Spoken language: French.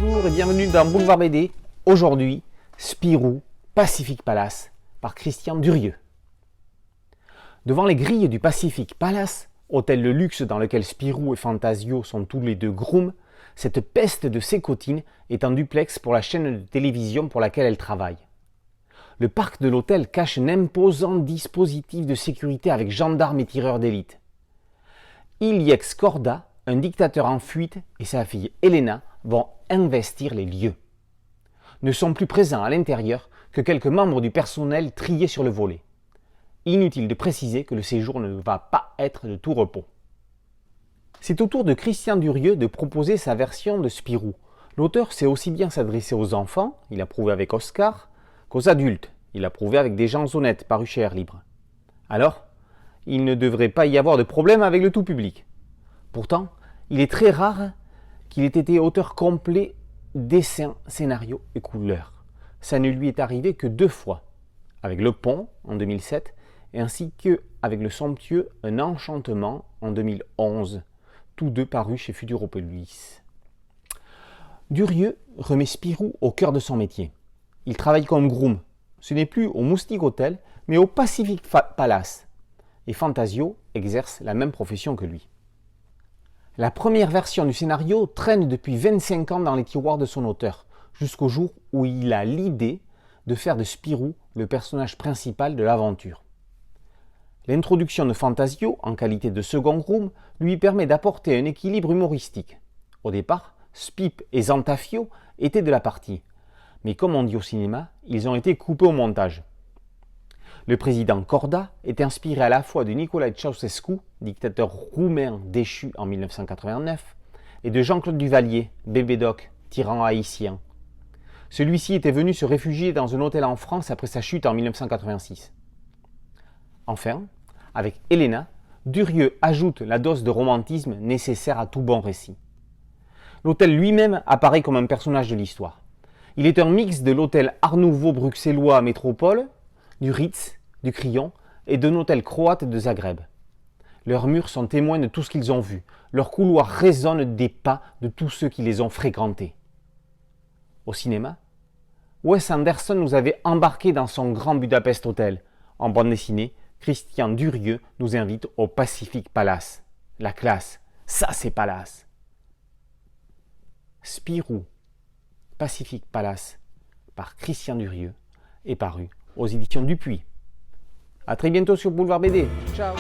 Bonjour et bienvenue dans Boulevard BD. Aujourd'hui, Spirou, Pacific Palace par Christian Durieux. Devant les grilles du Pacific Palace, hôtel de luxe dans lequel Spirou et Fantasio sont tous les deux grooms, cette peste de sécotine est en duplex pour la chaîne de télévision pour laquelle elle travaille. Le parc de l'hôtel cache un imposant dispositif de sécurité avec gendarmes et tireurs d'élite. Iliex Corda, un dictateur en fuite, et sa fille Elena vont investir les lieux. Ne sont plus présents à l'intérieur que quelques membres du personnel triés sur le volet. Inutile de préciser que le séjour ne va pas être de tout repos. C'est au tour de Christian Durieux de proposer sa version de Spirou. L'auteur sait aussi bien s'adresser aux enfants, il a prouvé avec Oscar, qu'aux adultes, il a prouvé avec des gens honnêtes parus chez Air Libre. Alors, il ne devrait pas y avoir de problème avec le tout public. Pourtant, il est très rare qu'il ait été auteur complet, dessin, scénario et couleurs. Ça ne lui est arrivé que 2 fois, avec Le Pont en 2007 et ainsi qu'avec le somptueux Un Enchantement en 2011, tous deux parus chez Futuropolis. Durieux remet Spirou au cœur de son métier. Il travaille comme groom. Ce n'est plus au Moustique Hotel, mais au Pacific Palace. Et Fantasio exerce la même profession que lui. La première version du scénario traîne depuis 25 ans dans les tiroirs de son auteur, jusqu'au jour où il a l'idée de faire de Spirou le personnage principal de l'aventure. L'introduction de Fantasio, en qualité de second groom, lui permet d'apporter un équilibre humoristique. Au départ, Spip et Zantafio étaient de la partie, mais comme on dit au cinéma, ils ont été coupés au montage. Le président Corda est inspiré à la fois de Nicolae Ceausescu, dictateur roumain déchu en 1989, et de Jean-Claude Duvalier, bébé doc, tyran haïtien. Celui-ci était venu se réfugier dans un hôtel en France après sa chute en 1986. Enfin, avec Elena, Durieux ajoute la dose de romantisme nécessaire à tout bon récit. L'hôtel lui-même apparaît comme un personnage de l'histoire. Il est un mix de l'hôtel Art Nouveau bruxellois Métropole, du Ritz, du Crillon et d'un hôtel croate de Zagreb. Leurs murs sont témoins de tout ce qu'ils ont vu. Leurs couloirs résonnent des pas de tous ceux qui les ont fréquentés. Au cinéma, Wes Anderson nous avait embarqués dans son Grand Budapest Hotel. En bande dessinée, Christian Durieux nous invite au Pacific Palace. La classe, ça c'est Palace. Spirou, Pacific Palace, par Christian Durieux, est paru aux éditions Dupuis. A très bientôt sur Boulevard BD. Ciao.